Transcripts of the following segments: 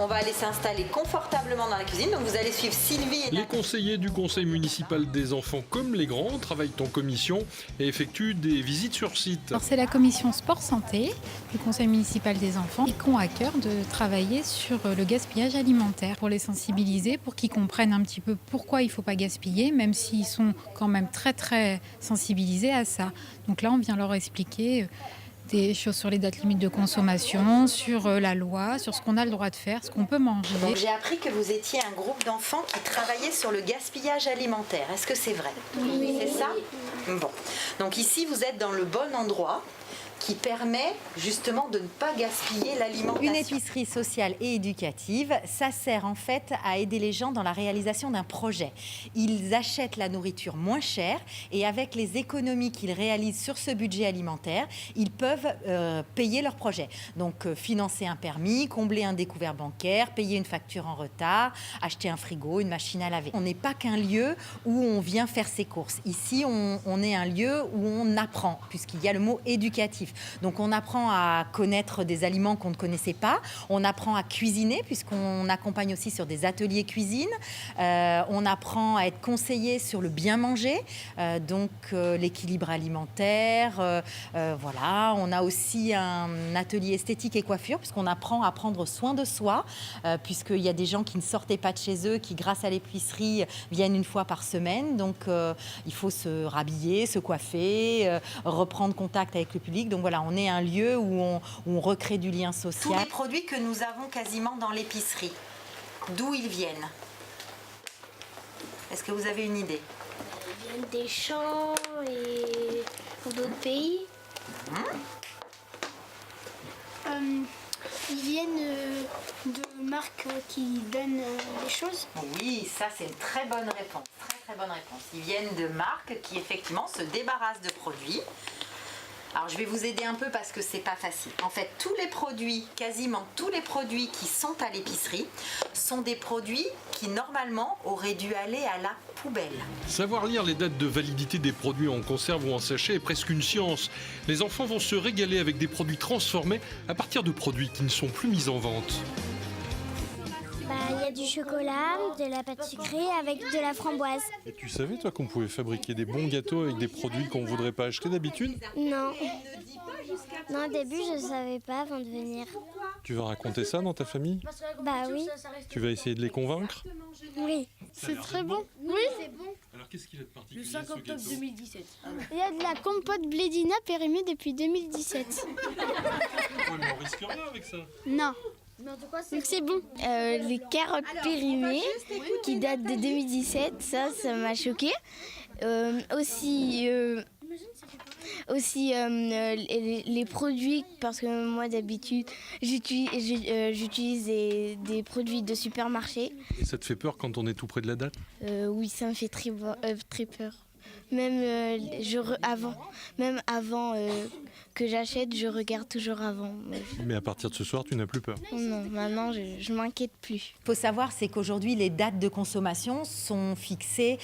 on va aller s'installer confortablement dans la cuisine. Donc vous allez suivre Sylvie et Les conseillers du conseil municipal des enfants comme les grands travaillent en commission et effectuent des visites sur site. Alors, c'est la commission sport santé du conseil municipal des enfants qui ont à cœur de travailler sur le gaspillage alimentaire pour les sensibiliser, pour qu'ils comprennent un petit peu pourquoi il ne faut pas gaspiller, même s'ils sont quand même très très sensibilisés à ça. Donc là, on vient leur expliquer des choses sur les dates limites de consommation, sur la loi, sur ce qu'on a le droit de faire, ce qu'on peut manger. Donc j'ai appris que vous étiez un groupe d'enfants qui travaillait sur le gaspillage alimentaire. Est-ce que c'est vrai? Oui. C'est ça? Bon. Donc ici, vous êtes dans le bon endroit qui permet justement de ne pas gaspiller l'alimentation. Une épicerie sociale et éducative, ça sert en fait à aider les gens dans la réalisation d'un projet. Ils achètent la nourriture moins chère et avec les économies qu'ils réalisent sur ce budget alimentaire, ils peuvent payer leur projet. Donc financer un permis, combler un découvert bancaire, payer une facture en retard, acheter un frigo, une machine à laver. On n'est pas qu'un lieu où on vient faire ses courses. Ici, on est un lieu où on apprend, puisqu'il y a le mot éducatif. Donc on apprend à connaître des aliments qu'on ne connaissait pas, on apprend à cuisiner puisqu'on accompagne aussi sur des ateliers cuisine, on apprend à être conseillé sur le bien manger, donc l'équilibre alimentaire, voilà. On a aussi un atelier esthétique et coiffure puisqu'on apprend à prendre soin de soi, puisqu'il y a des gens qui ne sortaient pas de chez eux, qui grâce à l'épicerie viennent une fois par semaine, donc il faut se rhabiller, se coiffer, reprendre contact avec le public. Donc voilà, on est un lieu où on recrée du lien social. Tous les produits que nous avons quasiment dans l'épicerie, d'où ils viennent? Est-ce que vous avez une idée? Ils viennent des champs et d'autres pays. Ils viennent de marques qui donnent des choses. Oui, ça c'est une très bonne réponse. Très très bonne réponse. Ils viennent de marques qui effectivement se débarrassent de produits. Alors je vais vous aider un peu parce que c'est pas facile. En fait, tous les produits, quasiment tous les produits qui sont à l'épicerie sont des produits qui normalement auraient dû aller à la poubelle. Savoir lire les dates de validité des produits en conserve ou en sachet est presque une science. Les enfants vont se régaler avec des produits transformés à partir de produits qui ne sont plus mis en vente. Il y a du chocolat, de la pâte sucrée avec de la framboise. Et tu savais toi qu'on pouvait fabriquer des bons gâteaux avec des produits qu'on ne voudrait pas acheter d'habitude? Non. Non, au début, je ne savais pas avant de venir. Tu vas raconter ça dans ta famille? Bah oui. Tu vas essayer de les convaincre? Oui. C'est très bon. Oui. C'est bon. Alors qu'est-ce qu'il a de particulier? Le 5 octobre 2017. Il y a de la compote Blédina périmée depuis 2017. Ouais, mais on risque rien avec ça. Non. Donc c'est bon. Les carottes périmées qui datent de 2017, ça m'a choqué. Aussi les produits, parce que moi d'habitude j'utilise des produits de supermarché. Et ça te fait peur quand on est tout près de la date? Oui, ça me fait très peur. Même avant que j'achète, je regarde toujours avant. Mais à partir de ce soir, tu n'as plus peur? Non, maintenant je m'inquiète plus. Ce qu'il faut savoir, c'est qu'aujourd'hui, les dates de consommation sont fixées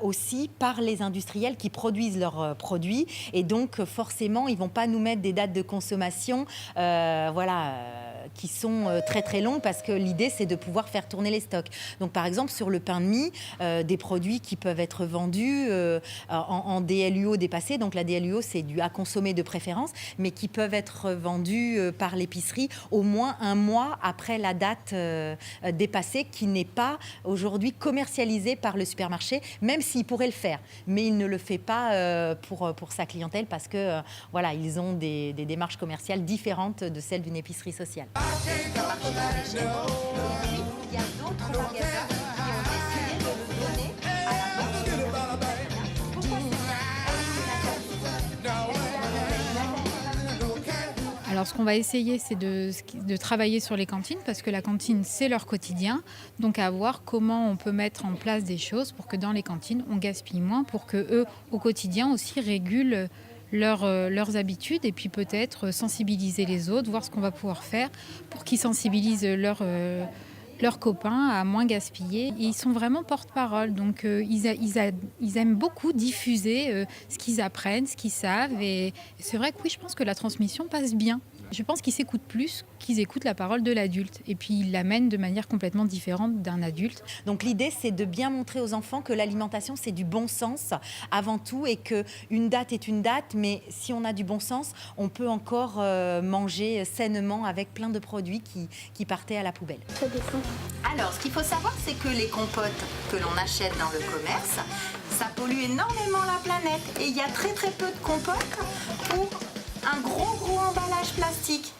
aussi par les industriels qui produisent leurs produits. Et donc, forcément, ils ne vont pas nous mettre des dates de consommation qui sont très très longues parce que l'idée, c'est de pouvoir faire tourner les stocks. Donc, par exemple, sur le pain de mie, des produits qui peuvent être vendus en DLUO dépassé. Donc, la DLUO, c'est du à consommer de préférence, mais qui peuvent être vendus par l'épicerie au moins un mois après la date dépassée, qui n'est pas aujourd'hui commercialisée par le supermarché, même s'il pourrait le faire. Mais il ne le fait pas pour sa clientèle parce que ils ont des démarches commerciales différentes de celles d'une épicerie sociale. Il y a d'autres magasins qui ont décidé de le donner à la vente. Alors ce qu'on va essayer, c'est de travailler sur les cantines, parce que la cantine, c'est leur quotidien. Donc à voir comment on peut mettre en place des choses pour que dans les cantines, on gaspille moins, pour que eux, au quotidien aussi, régulent leurs habitudes et puis peut-être sensibiliser les autres, voir ce qu'on va pouvoir faire pour qu'ils sensibilisent leurs copains à moins gaspiller. Et ils sont vraiment porte-parole, donc ils aiment beaucoup diffuser ce qu'ils apprennent, ce qu'ils savent. Et c'est vrai que oui, je pense que la transmission passe bien. Je pense qu'ils s'écoutent plus qu'ils écoutent la parole de l'adulte. Et puis ils l'amènent de manière complètement différente d'un adulte. Donc l'idée, c'est de bien montrer aux enfants que l'alimentation, c'est du bon sens avant tout et qu'une date est une date, mais si on a du bon sens, on peut encore manger sainement avec plein de produits qui partaient à la poubelle. Ça dépend. Alors, ce qu'il faut savoir, c'est que les compotes que l'on achète dans le commerce, ça pollue énormément la planète. Et il y a très très peu de compotes pour un gros emballage plastique.